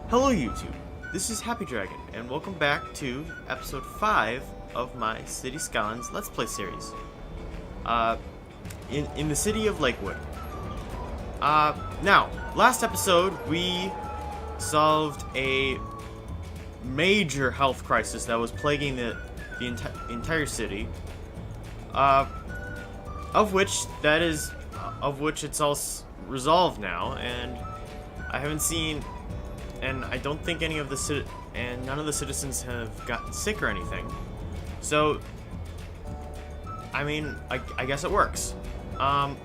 Hello YouTube, this is Happy Dragon, and welcome back to episode 5 of my City Skylines Let's Play series. In the city of Lakewood. Now, last episode we solved a major health crisis that was plaguing the entire city. Of which it's all resolved now, and I haven't seen. And I don't think none of the citizens have gotten sick or anything. So, I mean, I guess it works. Okay,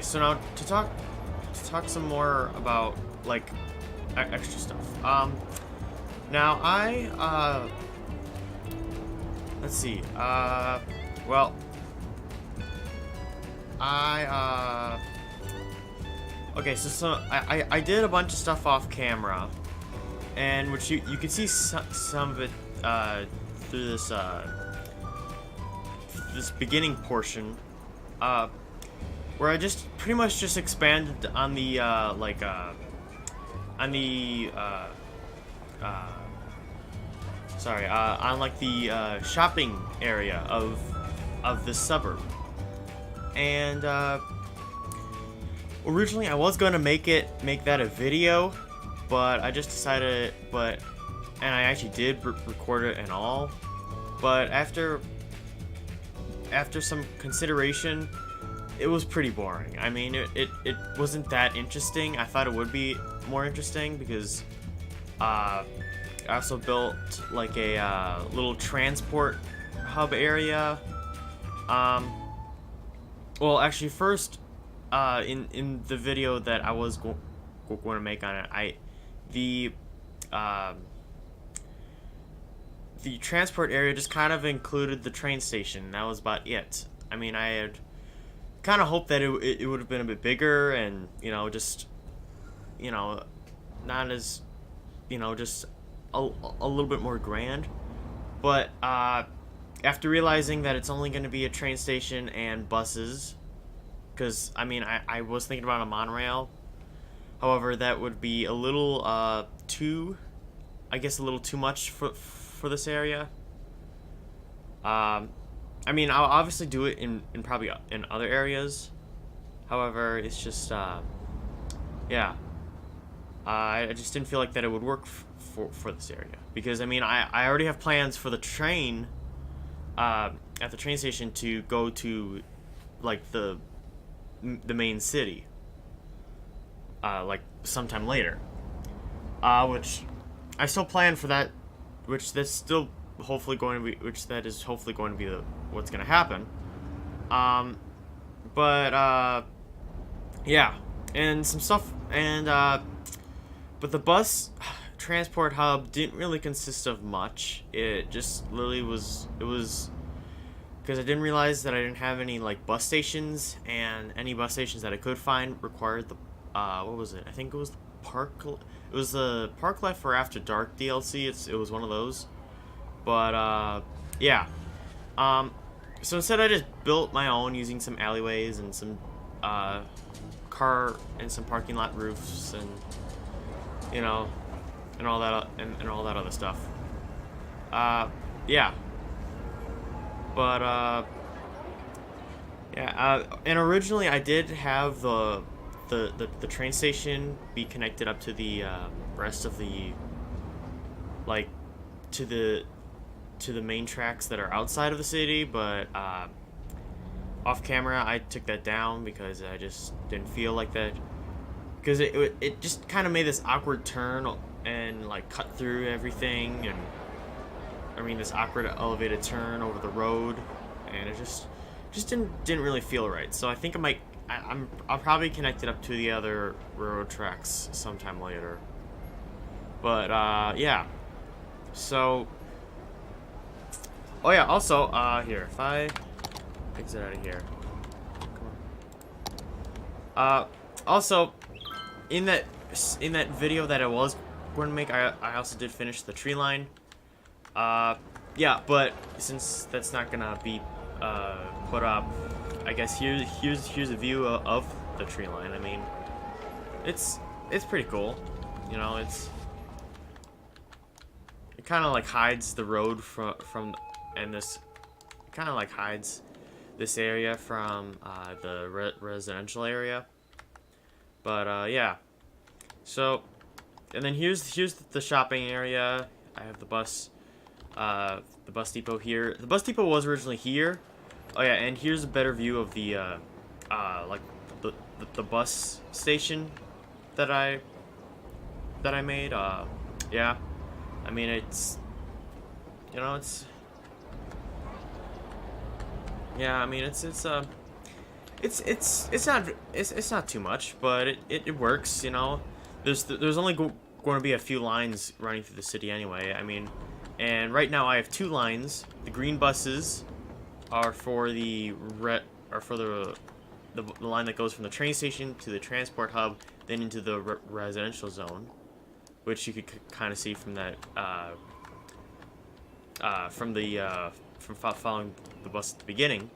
so now to talk some more about like extra stuff. Now let's see. Well, okay, so I did a bunch of stuff off camera, and which you can see some of it through this this beginning portion, where I just pretty much just expanded on the shopping area of this suburb, and originally, I was gonna make that a video, but I just decided, and I actually did record it and all, but after some consideration, it was pretty boring. I mean, it wasn't that interesting. I thought it would be more interesting because I also built like a little transport hub area. Well, actually, first. In the video that I was going to make on it, the transport area just kind of included the train station. That was about it. I mean, I had kind of hoped that it would have been a bit bigger and, just, not as, just a little bit more grand. But after realizing that it's only going to be a train station and buses, because, I mean, I was thinking about a monorail. However, that would be a little, a little too much for this area. I mean, I'll obviously do it in probably in other areas. However, it's just, yeah. I just didn't feel like that it would work for this area. Because, I mean, I already have plans for the train, at the train station to go to, like, the main city, like sometime later, which I still plan for that, which is hopefully going to be what's going to happen. Yeah, and some stuff, and but the bus transport hub didn't really consist of much. It just literally was because I didn't realize that I didn't have any like bus stations, and any bus stations that I could find required the what was it? I think it was the Park Life for After Dark DLC. It was one of those, but yeah. So instead, I just built my own using some alleyways and some car and some parking lot roofs, and and all that other stuff. Yeah. But, yeah, and originally I did have the train station be connected up to the, rest of the, like, to the main tracks that are outside of the city, but, off camera I took that down because I just didn't feel like that, because it just kind of made this awkward turn and, like, cut through everything, and I mean, this awkward elevated turn over the road, and it just didn't really feel right. So I think I'll probably connect it up to the other railroad tracks sometime later. But yeah. So, oh yeah. Also, here, if I exit out of here, come on. Also, in that video that I was going to make, I also did finish the tree line. Yeah, but since that's not gonna be put up, I guess here's a view of the tree line. I mean, it's pretty cool. You know, it kind of like hides the road from and this kind of like hides this area from the residential area. But yeah. So, and then here's the shopping area. I have the bus depot here. The bus depot was originally here. Oh yeah, and here's a better view of the like the bus station that I made. Yeah. I mean, it's, you know, yeah, I mean, it's not too much, but it works, you know. There's only going to be a few lines running through the city anyway. I mean, and right now I have two lines. The green buses are for the the line that goes from the train station to the transport hub, then into the residential zone, which you could kind of see from that from following the bus at the beginning.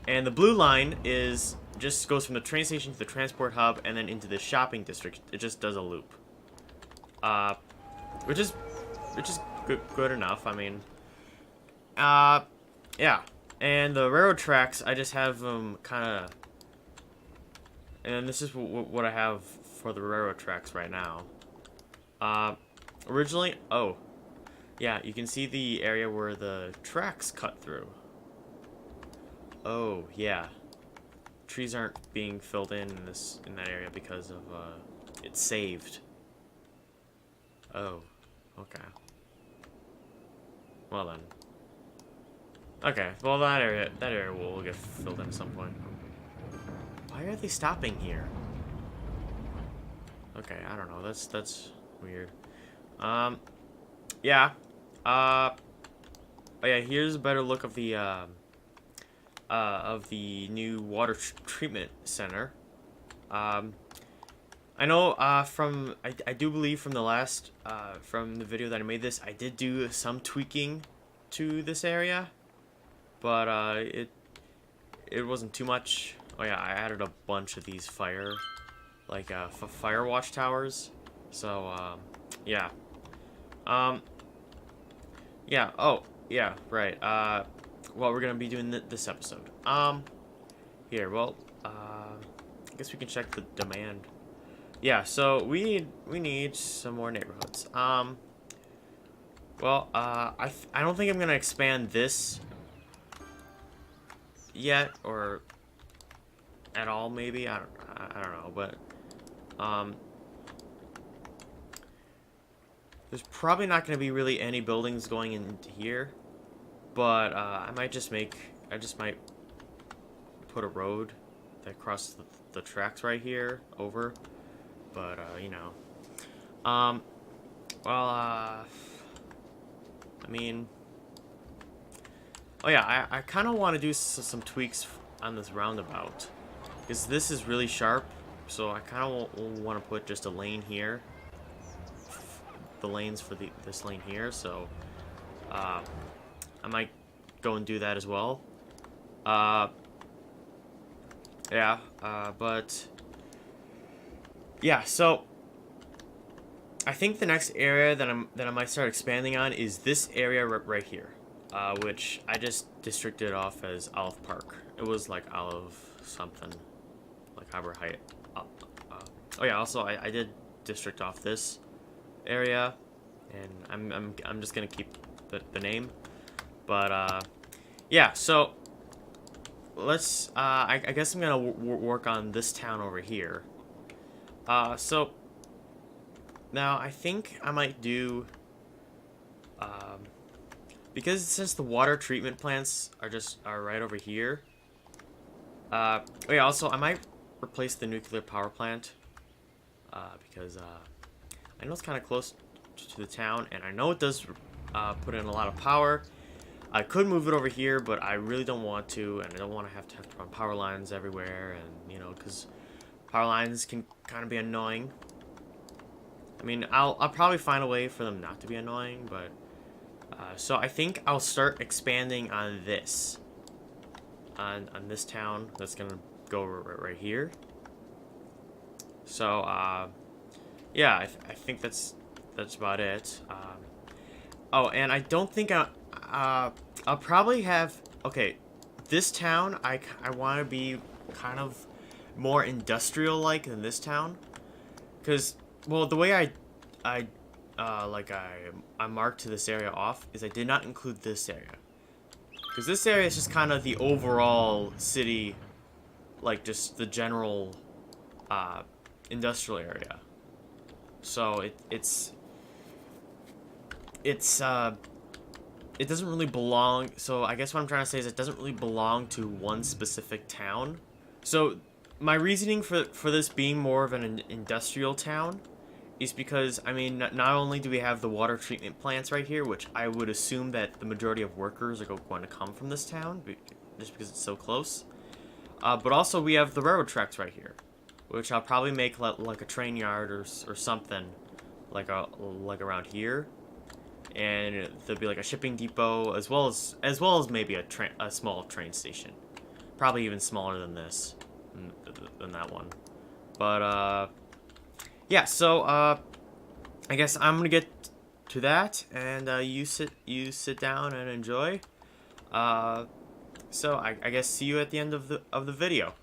And the blue line just goes from the train station to the transport hub and then into the shopping district. It just does a loop, which is good enough. I mean, yeah. And the railroad tracks, I just have them kind of, and this is what I have for the railroad tracks right now. Originally, oh, yeah, you can see the area where the tracks cut through. Oh, yeah. Trees aren't being filled in that area because of it's saved. Oh, okay. Well then. Okay, well that area will get filled in at some point. Why are they stopping here? Okay, I don't know. That's weird. Yeah. Oh yeah, here's a better look of the new water treatment center. I know I do believe from the last from the video that I made this, I did do some tweaking to this area, but it wasn't too much. Oh yeah, I added a bunch of these fire watch towers. So yeah. Yeah. Oh yeah. Right. What we're gonna be doing this episode. Here. Well. I guess we can check the demand. Yeah. So we need some more neighborhoods. Well. I don't think I'm gonna expand this yet, or at all. Maybe I don't know, but there's probably not going to be really any buildings going into here, but I just might put a road that crosses the tracks right here over, but you know, well, I mean, oh yeah, I kind of want to do some tweaks on this roundabout, because this is really sharp, so I kind of want to put just a lane here. The lanes for this lane here, so I might go and do that as well. Yeah, but yeah, so I think the next area that I might start expanding on is this area right here, which I just districted off as Olive Park. It was like Olive something, like Harbor Height. Oh yeah, also I did district off this area, and I'm just gonna keep the name, but yeah. So let's I guess I'm gonna work on this town over here. So now I think I might do because since the water treatment plants are right over here. Oh yeah, also I might replace the nuclear power plant because I know it's kind of close to the town, and I know it does put in a lot of power. I could move it over here, but I really don't want to, and I don't want to have to run power lines everywhere, and you know, because power lines can kind of be annoying. I mean, I'll probably find a way for them not to be annoying, but so I think I'll start expanding on this, on this town that's gonna go right here. So yeah, I think that's about it. Oh, and I don't think I'll probably have, okay, this town I want to be kind of more industrial like than this town, because well the way I like I marked this area off is I did not include this area, because this area is just kind of the overall city, like just the general industrial area. So it's it doesn't really belong. So I guess what I'm trying to say is it doesn't really belong to one specific town. So my reasoning for this being more of an industrial town is because, I mean, not only do we have the water treatment plants right here, which I would assume that the majority of workers are going to come from this town, just because it's so close, but also we have the railroad tracks right here, which I'll probably make like a train yard or something, like around here, and there'll be like a shipping depot as well as maybe a small train station, probably even smaller than this, than that one, but yeah. So I guess I'm gonna get to that, and you sit down and enjoy. So I guess see you at the end of the video.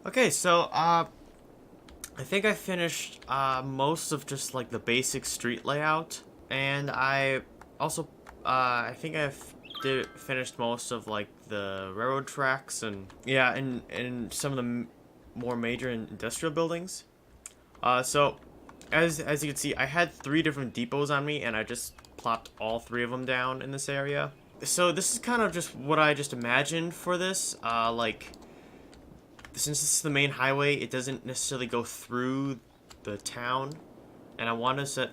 Okay, so I think I finished most of just like the basic street layout, and I also I think I've did finished most of like the railroad tracks and yeah, and some of the more major industrial buildings. So as you can see, I had 3 different depots on me, and I just plopped all 3 of them down in this area. So this is kind of just what I just imagined for this. Like, since this is the main highway, it doesn't necessarily go through the town, and I wanted that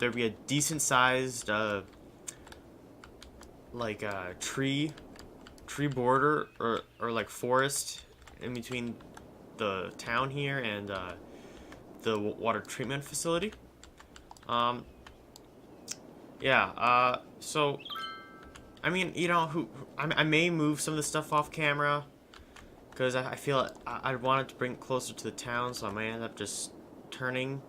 there be a decent sized like tree border or like forest in between the town here and the water treatment facility. Um, yeah. So I mean, I may move some of the stuff off camera because I feel I wanted to bring it closer to the town, so I might end up just turning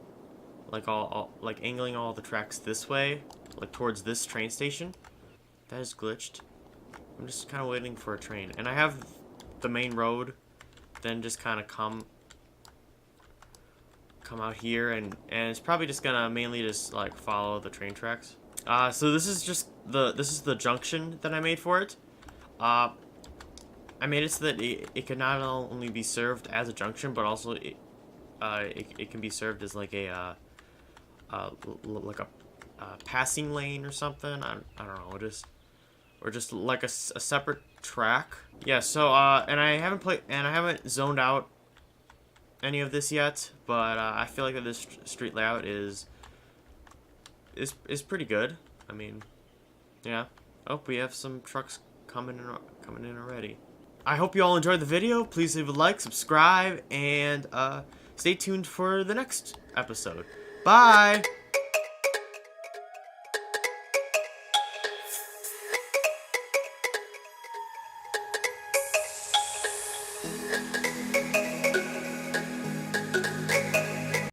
like all like angling all the tracks this way, like towards this train station. That is glitched. I'm just kind of waiting for a train, and I have the main road, then just kind of come out here, and it's probably just gonna mainly just like follow the train tracks. So this is just this is the junction that I made for it. Uh, I made it so that it can not only be served as a junction, but also it can be served as like a like a passing lane or something. I don't know, just like a separate track. Yeah. So and I haven't zoned out any of this yet, but I feel like that this street layout is pretty good. I mean, yeah. Oh, we have some trucks coming in already. I hope you all enjoyed the video. Please leave a like, subscribe, and stay tuned for the next episode. Bye!